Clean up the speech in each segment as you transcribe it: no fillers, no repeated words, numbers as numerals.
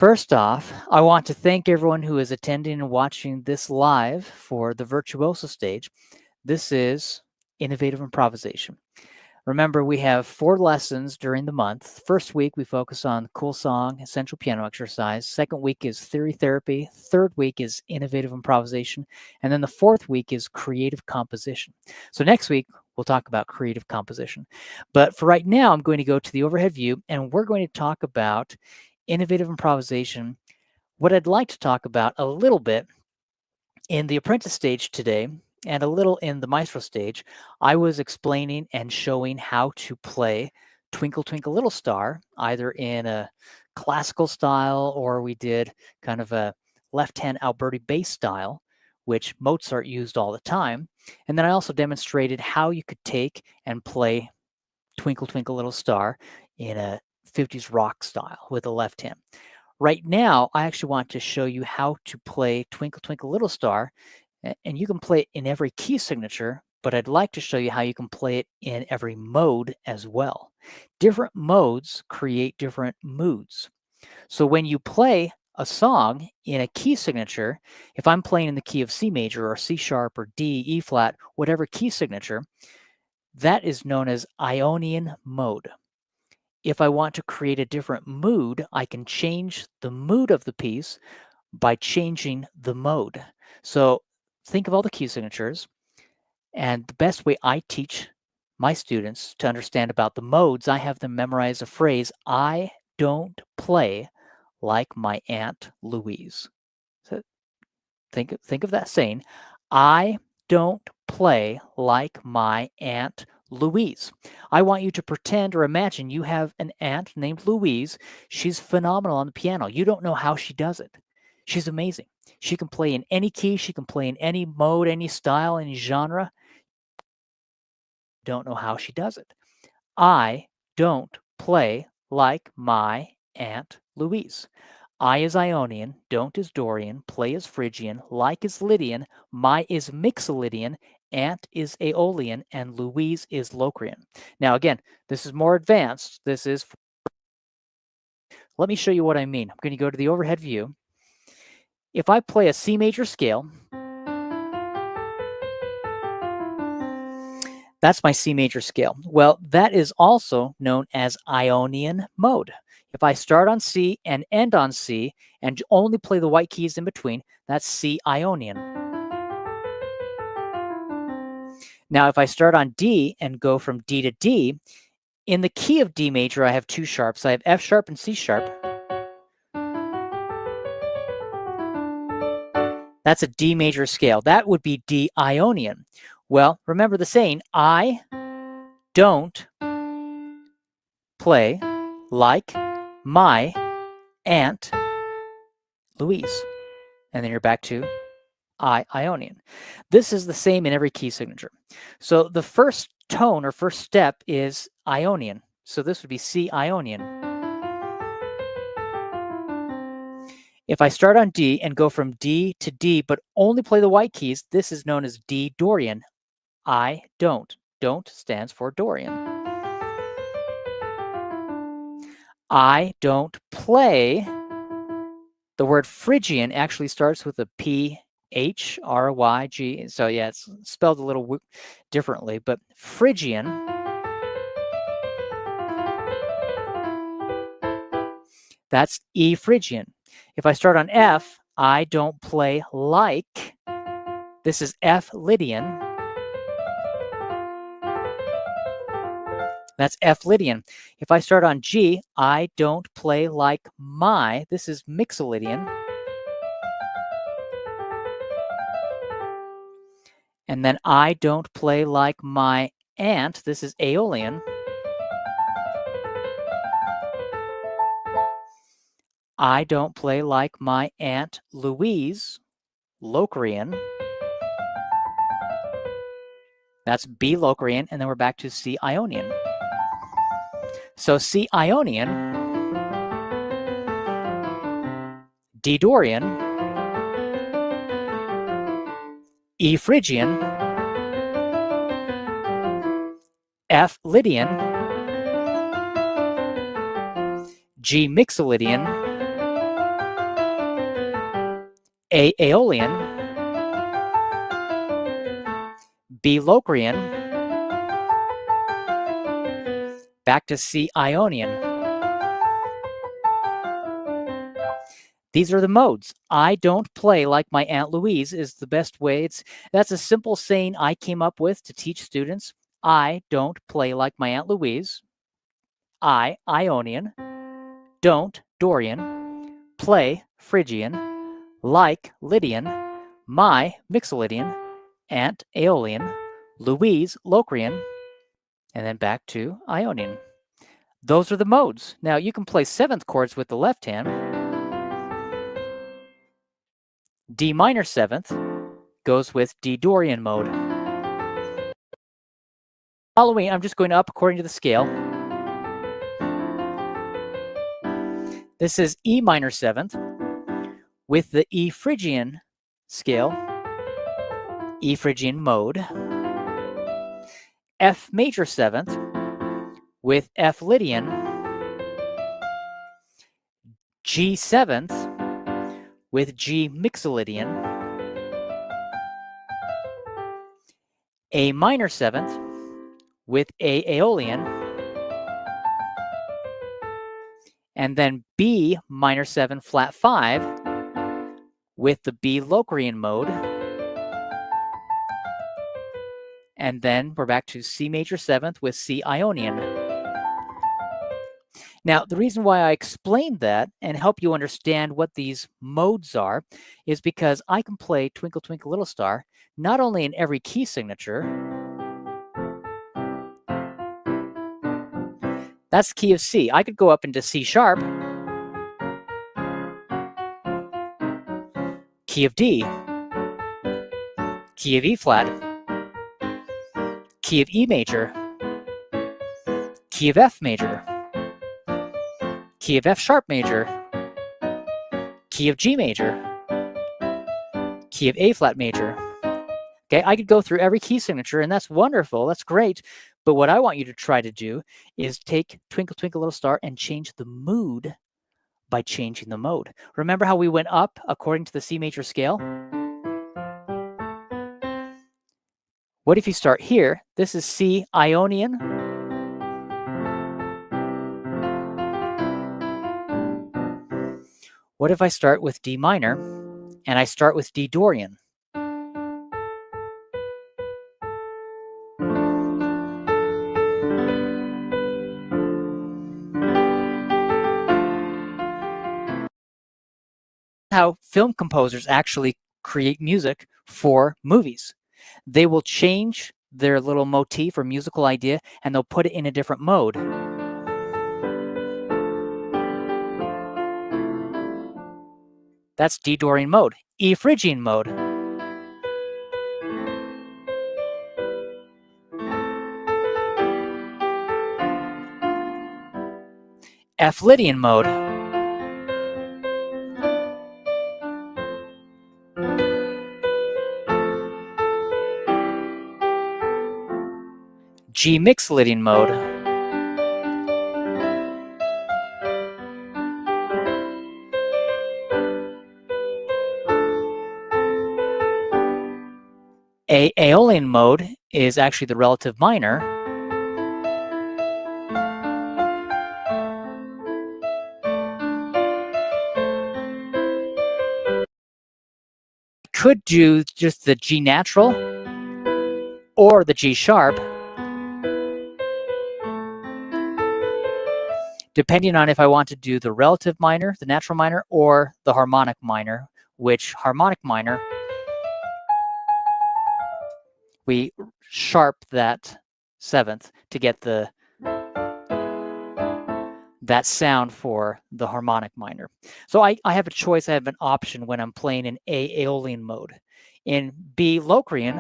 First off, I want to thank everyone who is attending and watching this live for the Virtuoso Stage. This is Innovative Improvisation. Remember, we have 4 lessons during the month. First week, we focus on Cool Song, Essential Piano Exercise. Second week is Theory Therapy. Third week is Innovative Improvisation. And then the fourth week is Creative Composition. So next week, we'll talk about Creative Composition. But for right now, I'm going to go to the overhead view, and we're going to talk about Innovative Improvisation. What I'd like to talk about a little bit in the Apprentice Stage today and a little in the Maestro Stage, I was explaining and showing how to play Twinkle Twinkle Little Star, either in a classical style or we did kind of a left-hand Alberti bass style, which Mozart used all the time. And then I also demonstrated how you could take and play Twinkle Twinkle Little Star in a 50s rock style with the left hand. Right now, I actually want to show you how to play Twinkle Twinkle Little Star, and you can play it in every key signature, but I'd like to show you how you can play it in every mode as well. Different modes create different moods. So when you play a song in a key signature, if I'm playing in the key of C major or C sharp or D, E flat, whatever key signature, that is known as Ionian mode. If I want to create a different mood, I can change the mood of the piece by changing the mode. So think of all the key signatures, and the best way I teach my students to understand about the modes, I have them memorize a phrase, I don't play like my Aunt Louise. So think of that saying, I don't play like my Aunt Louise. I want you to pretend or imagine you have an aunt named Louise. She's phenomenal on the piano. You don't know how she does it. She's amazing. She can play in any key. She can play in any mode, any style, any genre. Don't know how she does it. I don't play like my Aunt Louise. I is Ionian, don't is Dorian, play is Phrygian, like is Lydian, my is Mixolydian, Aunt is Aeolian, and Louise is Locrian. Now again, this is more advanced. Let me show you what I mean. I'm going to go to the overhead view. If I play a C major scale, that's my C major scale. Well, that is also known as Ionian mode. If I start on C and end on C and only play the white keys in between, that's C Ionian. Now, if I start on D and go from D to D, in the key of D major, I have 2 sharps. I have F sharp and C sharp. That's a D major scale. That would be D Ionian. Well, remember the saying, I don't play like my Aunt Louise. And then you're back to Ionian. This is the same in every key signature. So the first tone or first step is Ionian. So this would be C Ionian. If I start on D and go from D to D, but only play the white keys, this is known as D Dorian. I don't. Don't stands for Dorian. I don't play. The word Phrygian actually starts with a P-H-R-Y-G. So yeah, it's spelled a little differently, but Phrygian. That's E Phrygian. If I start on F, I don't play like. This is F Lydian. That's F Lydian. If I start on G, I don't play like my. This is Mixolydian. And then I don't play like my aunt. This is Aeolian. I don't play like my Aunt Louise. Locrian. That's B Locrian. And then we're back to C Ionian. So C Ionian, D Dorian, E Phrygian, F Lydian, G Mixolydian, A Aeolian, B Locrian, back to C Ionian. These are the modes. I don't play like my Aunt Louise is the best way. That's a simple saying I came up with to teach students. I don't play like my Aunt Louise. I, Ionian. Don't, Dorian. Play, Phrygian. Like, Lydian. My, Mixolydian. Aunt, Aeolian. Louise, Locrian. And then back to Ionian. Those are the modes. Now you can play seventh chords with the left hand. D minor seventh goes with D Dorian mode. Following, I'm just going up according to the scale. This is E minor seventh with the E Phrygian scale, E Phrygian mode. F major seventh with F Lydian. G seventh with G Mixolydian. A minor seventh with A Aeolian. And then B minor 7 flat 5 with the B Locrian mode. And then we're back to C major 7th with C Ionian. Now, the reason why I explained that and help you understand what these modes are is because I can play Twinkle Twinkle Little Star not only in every key signature, that's the key of C. I could go up into C sharp, key of D, key of E flat, key of E major, key of F major, key of F sharp major, key of G major, key of A flat major. Okay, I could go through every key signature, and that's wonderful. That's great. But what I want you to try to do is take Twinkle Twinkle Little Star and change the mood by changing the mode. Remember how we went up according to the C major scale? What if you start here? This is C Ionian. What if I start with D minor and I start with D Dorian? How film composers actually create music for movies. They will change their little motif or musical idea and they'll put it in a different mode. That's D Dorian mode. E Phrygian mode. F Lydian mode. G Mixolydian mode. A Aeolian mode is actually the relative minor. Could do just the G natural or the G sharp, depending on if I want to do the relative minor, the natural minor, or the harmonic minor, which harmonic minor, we sharp that seventh to get that sound for the harmonic minor. So I have a choice, I have an option when I'm playing in A Aeolian mode. In B Locrian,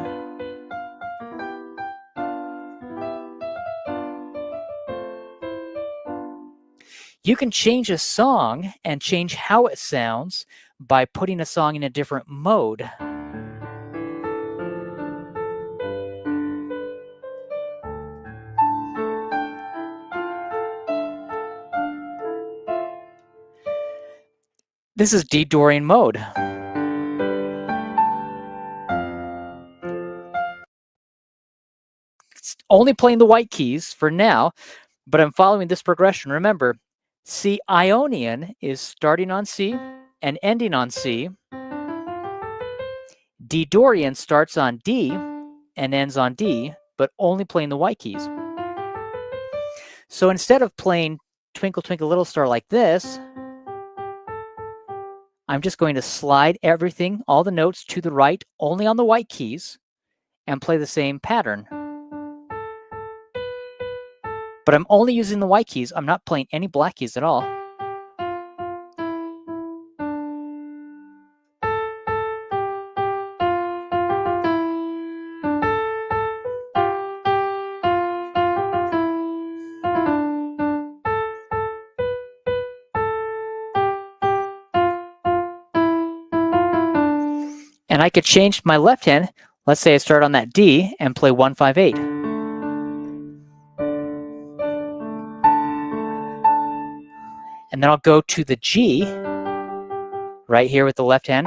you can change a song and change how it sounds by putting a song in a different mode. This is D Dorian mode. only playing the white keys for now, but I'm following this progression. Remember, C Ionian is starting on C and ending on C. D Dorian starts on D and ends on D, but only playing the white keys. So instead of playing Twinkle Twinkle Little Star like this, I'm just going to slide everything, all the notes to the right, only on the white keys, and play the same pattern. But I'm only using the white keys. I'm not playing any black keys at all. And I could change my left hand. Let's say I start on that D and play 1, 5, 8. And then I'll go to the G right here with the left hand.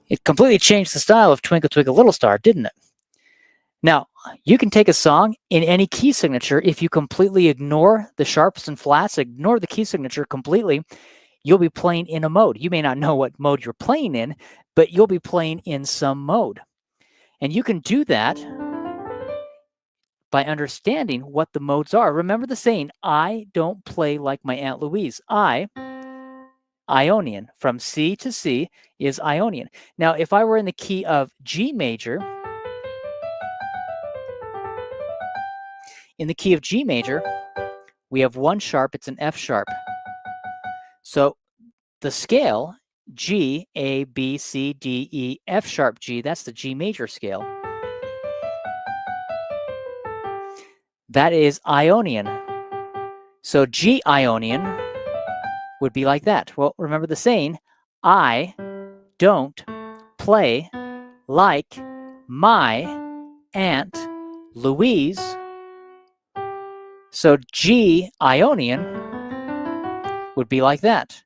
It completely changed the style of Twinkle Twinkle Little Star, didn't it? Now, you can take a song in any key signature. If you completely ignore the sharps and flats, ignore the key signature completely, you'll be playing in a mode. You may not know what mode you're playing in, but you'll be playing in some mode. And you can do that by understanding what the modes are. Remember the saying, I don't play like my Aunt Louise. Ionian. From C to C is Ionian. Now, if I were in the key of G major, in the key of G major, we have one sharp, it's an F sharp. So the scale, G, A, B, C, D, E, F sharp, G, that's the G major scale. That is Ionian. So G Ionian would be like that. Well, remember the saying, I don't play like my Aunt Louise. So G Ionian would be like that.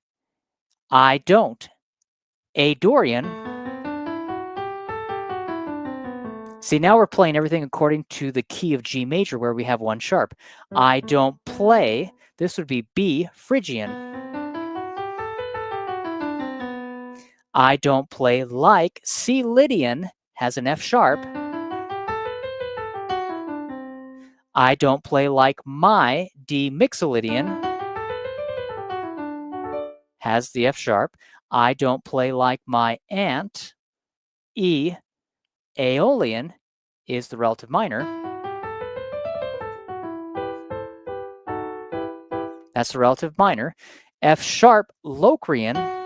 I don't. A Dorian. See, now we're playing everything according to the key of G major where we have one sharp. I don't play. This would be B Phrygian. I don't play like C Lydian has an F sharp. I don't play like my D Mixolydian has the F sharp. I don't play like my aunt E Aeolian is the relative minor. That's the relative minor. F sharp Locrian.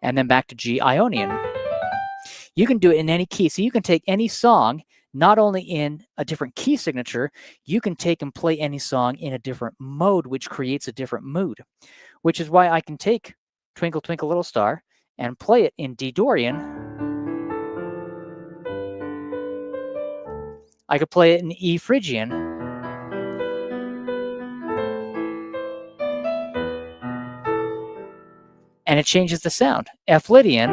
And then back to G Ionian. You can do it in any key. So you can take any song, not only in a different key signature, you can take and play any song in a different mode, which creates a different mood, which is why I can take Twinkle Twinkle Little Star and play it in D Dorian. I could play it in E Phrygian. And it changes the sound. F Lydian.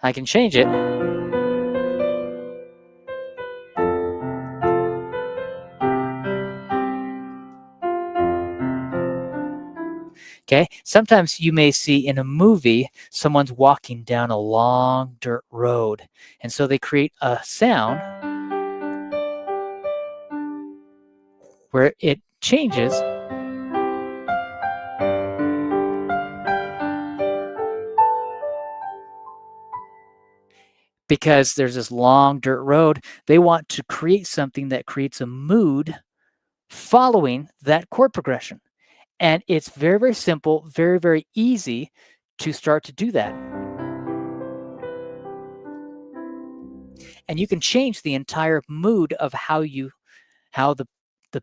I can change it. Okay, sometimes you may see in a movie someone's walking down a long dirt road, and so they create a sound where it changes because there's this long dirt road. They want to create something that creates a mood following that chord progression. And it's very, very simple, very, very easy to start to do that. And you can change the entire mood of how the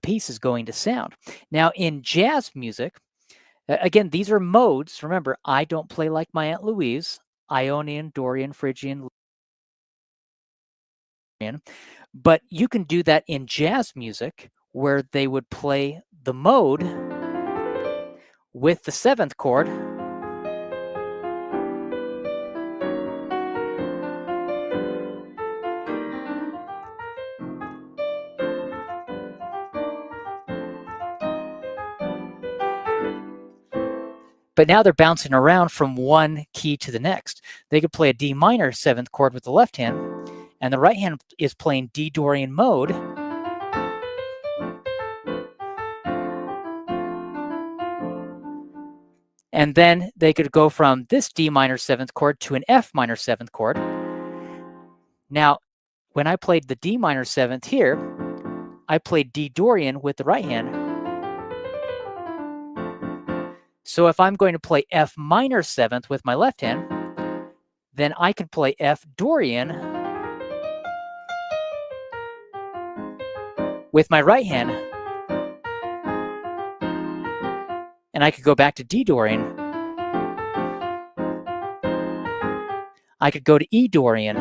piece is going to sound. Now, in jazz music, again, these are modes. Remember, I don't play like my Aunt Louise, Ionian, Dorian, Phrygian, but you can do that in jazz music where they would play the mode with the seventh chord. But now they're bouncing around from one key to the next. They could play a D minor seventh chord with the left hand, and the right hand is playing D Dorian mode. And then they could go from this D minor seventh chord to an F minor seventh chord. Now, when I played the D minor seventh here, I played D Dorian with the right hand. So if I'm going to play F minor seventh with my left hand, then I can play F Dorian with my right hand. And I could go back to D Dorian. I could go to E Dorian.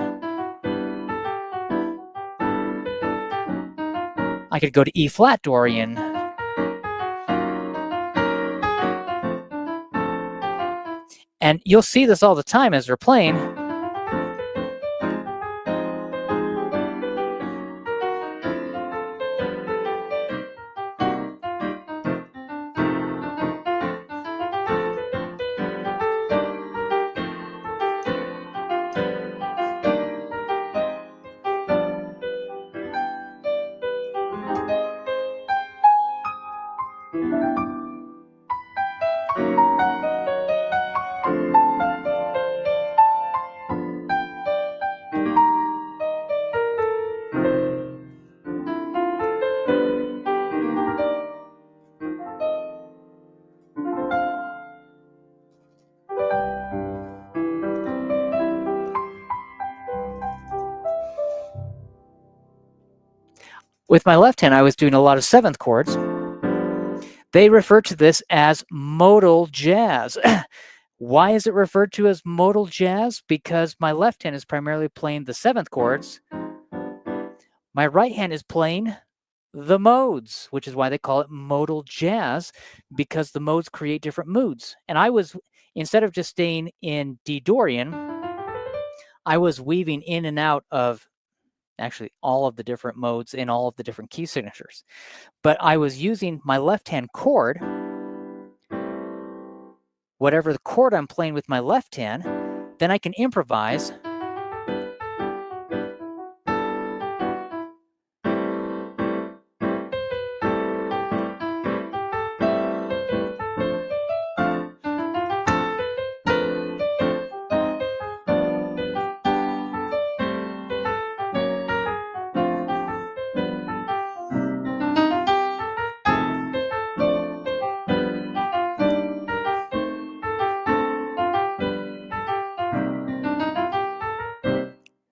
I could go to E flat Dorian. And you'll see this all the time as we're playing. With my left hand, I was doing a lot of seventh chords. They refer to this as modal jazz. Why is it referred to as modal jazz? Because my left hand is primarily playing the seventh chords. My right hand is playing the modes, which is why they call it modal jazz, because the modes create different moods. And I was, instead of just staying in D Dorian, I was weaving in and out of actually all of the different modes in all of the different key signatures. But I was using my left hand chord, whatever the chord I'm playing with my left hand, then I can improvise.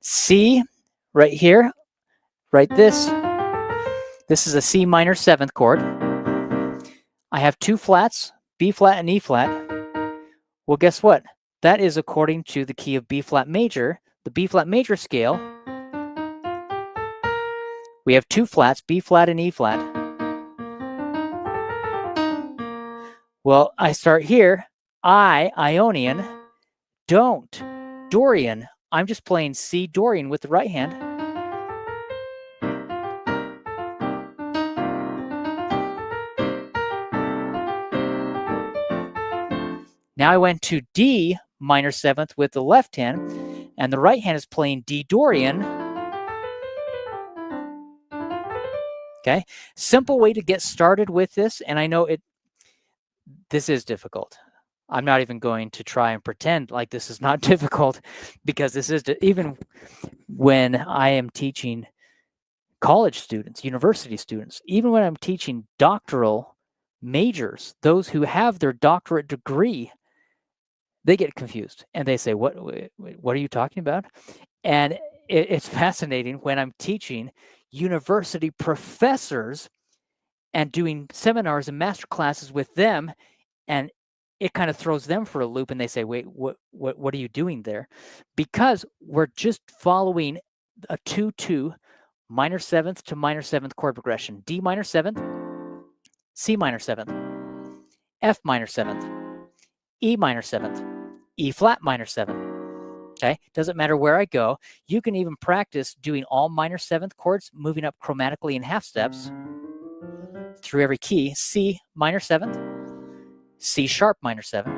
C right here, right this is a C minor seventh chord. I have two flats, B flat and E flat. Well, guess what? That is according to the key of B flat major, the B flat major scale. We have two flats, B flat and E flat. Well, I start here, I, Ionian, don't, Dorian, I'm just playing C Dorian with the right hand. Now I went to D minor 7th with the left hand, and the right hand is playing D Dorian. Okay, simple way to get started with this, and I know this is difficult. I'm not even going to try and pretend like this is not difficult, because this is even when I am teaching college students, university students, even when I'm teaching doctoral majors, those who have their doctorate degree, they get confused and they say, what are you talking about? And it's fascinating when I'm teaching university professors and doing seminars and master classes with them, and it kind of throws them for a loop, and they say, wait, what are you doing there? Because we're just following a 2-2 minor 7th to minor 7th chord progression. D minor 7th, C minor 7th, F minor 7th, E minor 7th, E flat minor 7th. Okay, doesn't matter where I go. You can even practice doing all minor 7th chords, moving up chromatically in half steps through every key. C minor 7th, C sharp minor 7,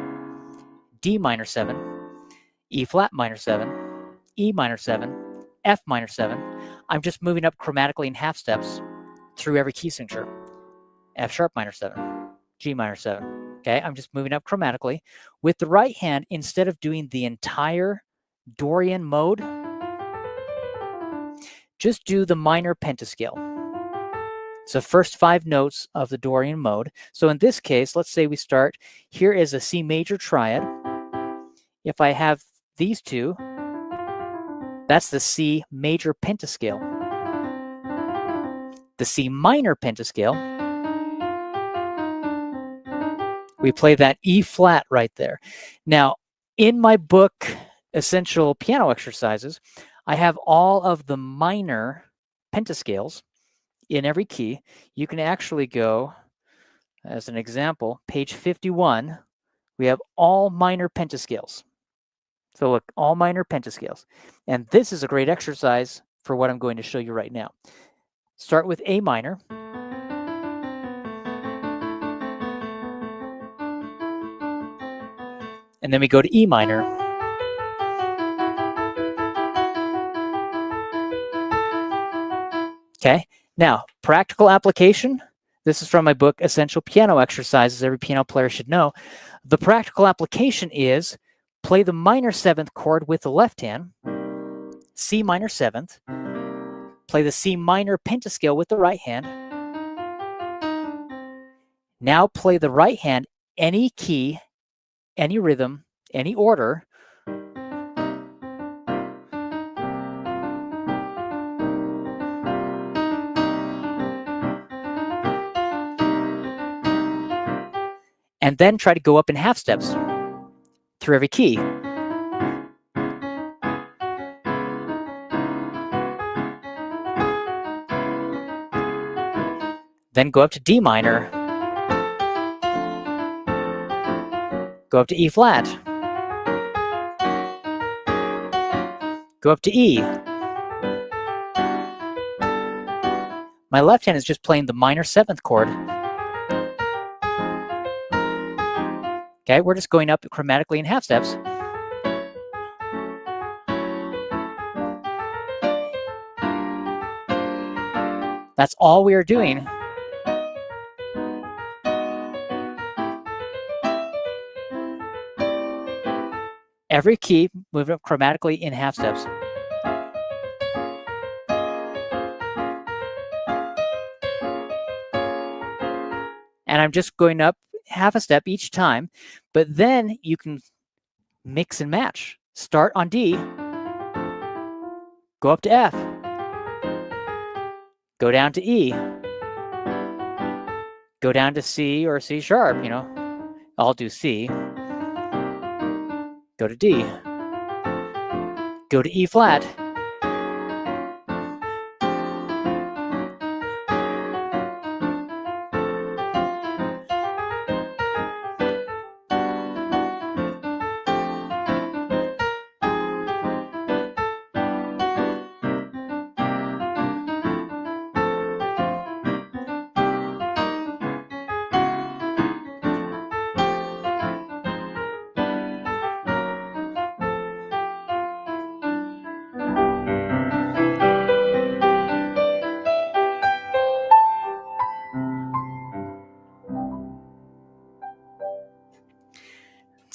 D minor 7, E flat minor 7, E minor 7, F minor 7. I'm just moving up chromatically in half steps through every key signature. F sharp minor 7, G minor 7. Okay, I'm just moving up chromatically. With the right hand, instead of doing the entire Dorian mode, just do the minor pentascale. It's the first 5 notes of the Dorian mode. So in this case, let's say we start, here is a C major triad. If I have these two, that's the C major pentascale. The C minor pentascale, we play that E flat right there. Now, in my book, Essential Piano Exercises, I have all of the minor pentascales in every key. You can actually go, as an example, page 51, we have all minor pentascales. So look, all minor pentascales. And this is a great exercise for what I'm going to show you right now. Start with A minor. And then we go to E minor. Okay, now practical application. This is from my book, Essential Piano Exercises Every Piano Player Should Know. The practical application is play the minor 7th chord with the left hand, C minor 7th, play the C minor pentascale with the right hand. Now play the right hand, any key, any rhythm, any order. And then try to go up in half steps through every key. Then go up to D minor. Go up to E flat. Go up to E. My left hand is just playing the minor 7th chord. Okay, we're just going up chromatically in half steps. That's all we are doing. Every key, move it up chromatically in half steps. And I'm just going up half a step each time, but then you can mix and match. Start on D, go up to F, go down to E, go down to C or C sharp, I'll do C, go to D, go to E flat,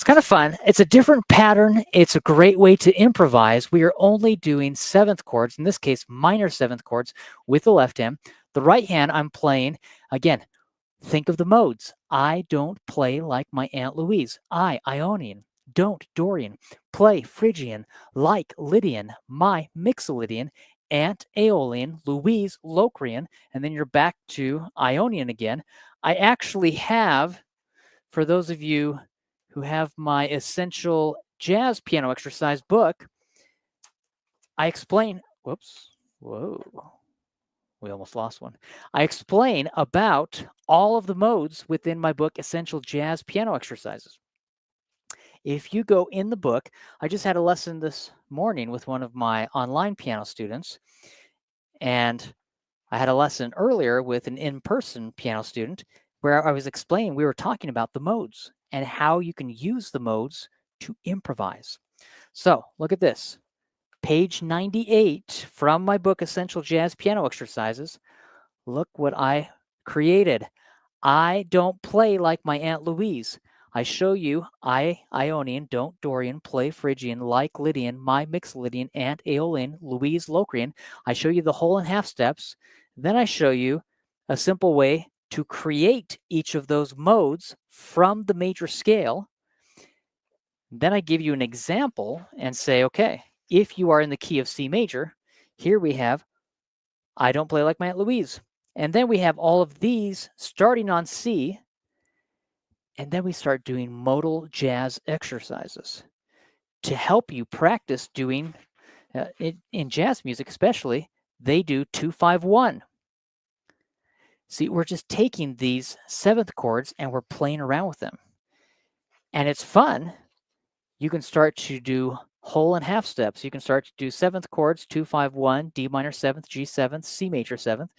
kind of fun. It's a different pattern. It's a great way to improvise. We are only doing seventh chords, in this case, minor seventh chords with the left hand. The right hand, I'm playing, again, think of the modes. I don't play like my Aunt Louise. I, Ionian. Don't, Dorian. Play, Phrygian. Like, Lydian. My, Mixolydian. Aunt, Aeolian. Louise, Locrian. And then you're back to Ionian again. I actually have, for those of you who have my Essential Jazz Piano Exercise book, I explain, whoops, whoa, we almost lost one. I explain about all of the modes within my book, Essential Jazz Piano Exercises. If you go in the book, I just had a lesson this morning with one of my online piano students, and I had a lesson earlier with an in-person piano student where I was explaining, we were talking about the modes and how you can use the modes to improvise. So look at this. Page 98 from my book, Essential Jazz Piano Exercises. Look what I created. I don't play like my Aunt Louise. I show you, I, Ionian, don't Dorian, play Phrygian, like Lydian, my Mixolydian, Aunt Aeolian, Louise Locrian. I show you the whole and half steps. Then I show you a simple way to create each of those modes from the major scale. Then I give you an example and say, okay, if you are in the key of C major, here we have, I don't play like my Aunt Louise. And then we have all of these starting on C, and then we start doing modal jazz exercises to help you practice doing, in jazz music especially, they do 2-5-1. See, we're just taking these seventh chords and we're playing around with them. And it's fun. You can start to do whole and half steps. You can start to do seventh chords, 2-5-1, D minor seventh, G seventh, C major seventh,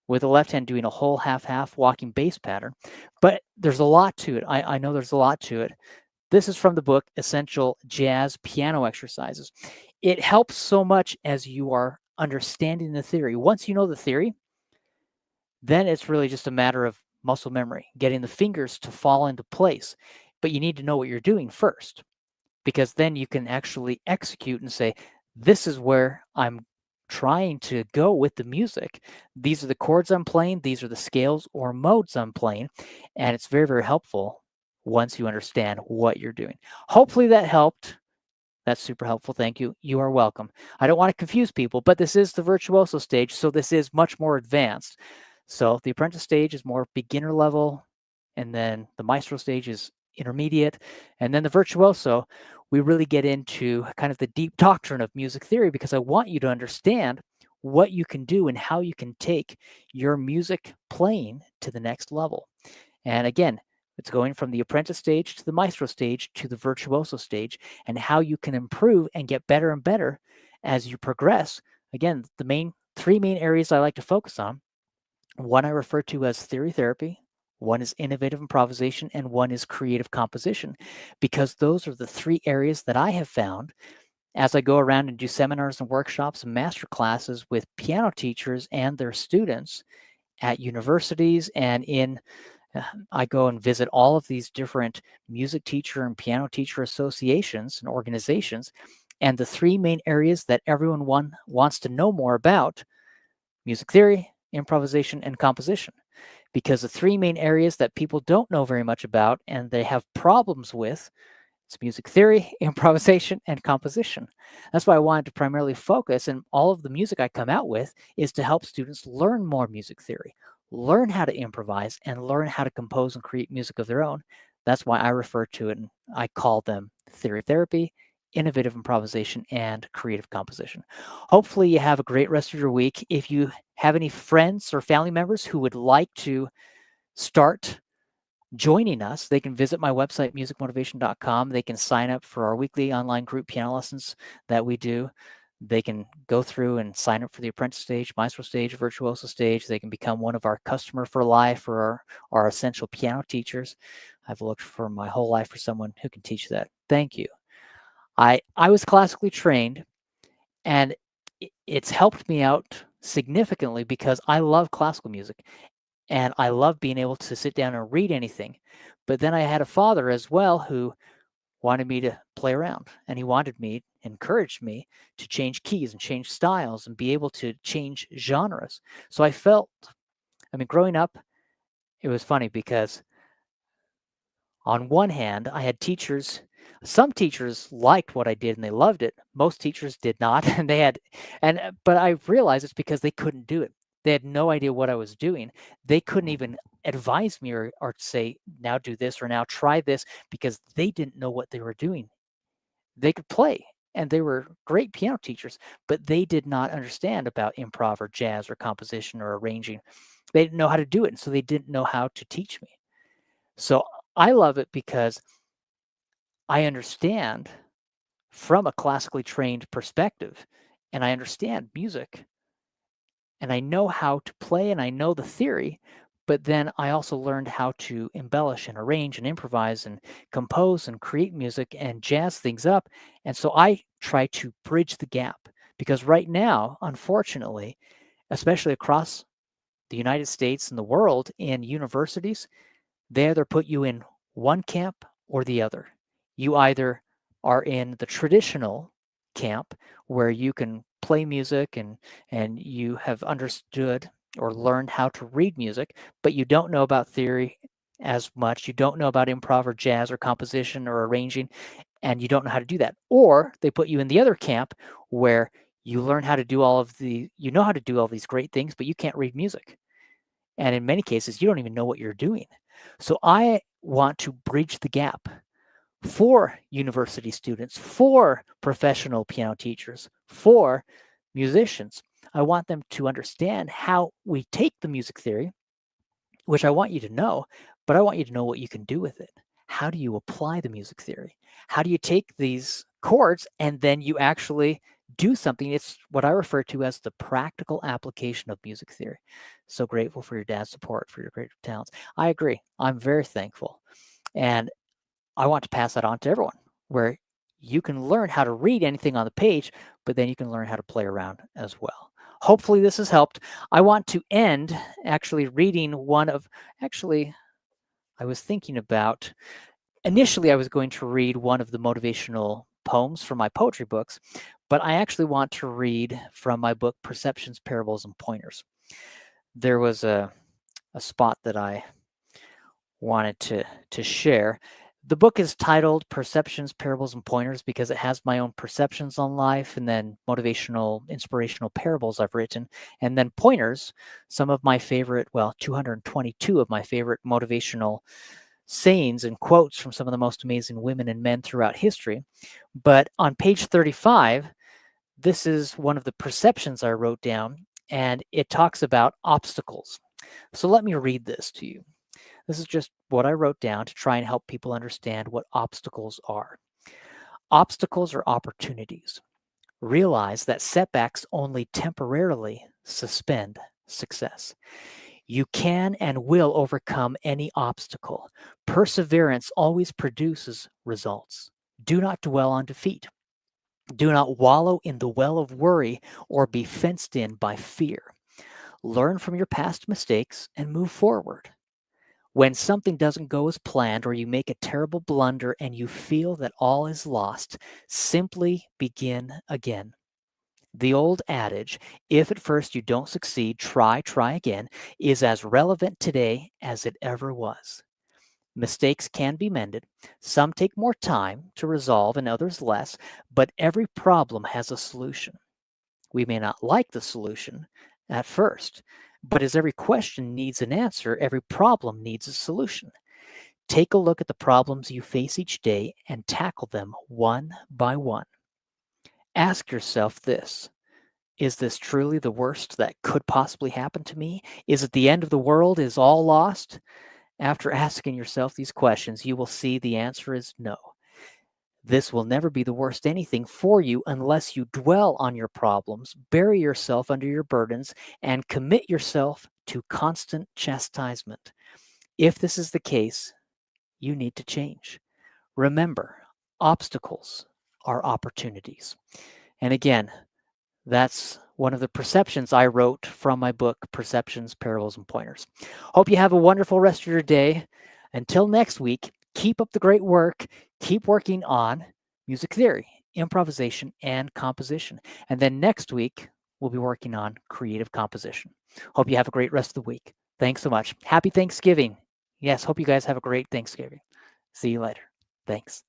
with the left hand doing a whole half-half walking bass pattern. But there's a lot to it. I know there's a lot to it. This is from the book, Essential Jazz Piano Exercises. It helps so much as you are understanding the theory. Once you know the theory, then it's really just a matter of muscle memory, getting the fingers to fall into place. But you need to know what you're doing first, because then you can actually execute and say, this is where I'm trying to go with the music. These are the chords I'm playing. These are the scales or modes I'm playing. And it's very, very helpful once you understand what you're doing. Hopefully that helped. That's super helpful. Thank you. You are welcome. I don't want to confuse people, but this is the Virtuoso stage, so this is much more advanced. So the Apprentice stage is more beginner level, and then the Maestro stage is intermediate, and then the Virtuoso, we really get into kind of the deep doctrine of music theory, because I want you to understand what you can do and how you can take your music playing to the next level. And again, it's going from the Apprentice stage to the Maestro stage to the Virtuoso stage, and how you can improve and get better and better as you progress. Again, the three main areas I like to focus on. One I refer to as theory therapy, one is innovative improvisation, and one is creative composition, because those are the three areas that I have found as I go around and do seminars and workshops and master classes with piano teachers and their students at universities and I go and visit all of these different music teacher and piano teacher associations and organizations. And the three main areas that everyone wants to know more about: music theory, improvisation, and composition. Because the three main areas that people don't know very much about and they have problems with, it's music theory, improvisation, and composition. That's why I wanted to primarily focus, and all of the music I come out with is to help students learn more music theory, learn how to improvise, and learn how to compose and create music of their own. That's why I refer to it and I call them theory therapy, innovative improvisation, and creative composition. Hopefully you have a great rest of your week. If you have any friends or family members who would like to start joining us, they can visit my website, musicmotivation.com. They can sign up for our weekly online group piano lessons that we do. They can go through and sign up for the Apprentice Stage, Maestro Stage, Virtuoso Stage. They can become one of our customer for life or our essential piano teachers. I've looked for my whole life for someone who can teach that. Thank you. I was classically trained, and it's helped me out significantly because I love classical music. And I love being able to sit down and read anything. But then I had a father as well who wanted me to play around, and he encouraged me to change keys and change styles and be able to change genres. So growing up, it was funny because on one hand, I had some teachers liked what I did and they loved it. Most teachers did not. But I realized it's because they couldn't do it. They had no idea what I was doing. They couldn't even advise me or say, now do this or now try this, because they didn't know what they were doing. They could play and they were great piano teachers, but they did not understand about improv or jazz or composition or arranging. They didn't know how to do it, and so they didn't know how to teach me. So I love it because I understand from a classically trained perspective, and I understand music, and I know how to play, and I know the theory, but then I also learned how to embellish and arrange and improvise and compose and create music and jazz things up. And so I try to bridge the gap, because right now, unfortunately, especially across the United States and the world, in universities, they either put you in one camp or the other. You either are in the traditional camp where you can play music and you have understood or learned how to read music, but you don't know about theory as much. You don't know about improv or jazz or composition or arranging, and you don't know how to do that. Or they put you in the other camp where you learn how to do you know how to do all these great things, but you can't read music. And in many cases, you don't even know what you're doing. So I want to bridge the gap for university students, for professional piano teachers, for musicians. I want them to understand how we take the music theory, which I want you to know, but I want you to know what you can do with it. How do you apply the music theory? How do you take these chords and then you actually do something? It's what I refer to as the practical application of music theory. So grateful for your dad's support, for your creative talents. I agree. I'm very thankful. And I want to pass that on to everyone, where you can learn how to read anything on the page, but then you can learn how to play around as well. Hopefully this has helped. I want to end actually reading I was thinking about, initially I was going to read one of the motivational poems from my poetry books, but I actually want to read from my book, Perceptions, Parables, and Pointers. There was a spot that I wanted to share. The book is titled Perceptions, Parables, and Pointers because it has my own perceptions on life, and then motivational, inspirational parables I've written, and then pointers, some of my favorite, 222 of my favorite motivational sayings and quotes from some of the most amazing women and men throughout history. But on page 35, this is one of the perceptions I wrote down, and it talks about obstacles. So let me read this to you. This is just what I wrote down to try and help people understand what obstacles are. Obstacles are opportunities. Realize that setbacks only temporarily suspend success. You can and will overcome any obstacle. Perseverance always produces results. Do not dwell on defeat. Do not wallow in the well of worry or be fenced in by fear. Learn from your past mistakes and move forward. When something doesn't go as planned or you make a terrible blunder and you feel that all is lost, simply begin again. The old adage, if at first you don't succeed, try again, is as relevant today as it ever was. Mistakes can be mended. Some take more time to resolve and others less, but every problem has a solution. We may not like the solution at first, but as every question needs an answer, every problem needs a solution. Take a look at the problems you face each day and tackle them one by one. Ask yourself this: is this truly the worst that could possibly happen to me? Is it the end of the world? Is all lost? After asking yourself these questions, you will see the answer is no. This will never be the worst anything for you unless you dwell on your problems, bury yourself under your burdens, and commit yourself to constant chastisement. If this is the case, you need to change. Remember, obstacles are opportunities. And again, that's one of the perceptions I wrote from my book, Perceptions, Parables, and Pointers. Hope you have a wonderful rest of your day. Until next week, Keep up the great work. Keep working on music theory, improvisation, and composition. And then next week, we'll be working on creative composition. Hope you have a great rest of the week. Thanks so much. Happy Thanksgiving. Yes, hope you guys have a great Thanksgiving. See you later. Thanks.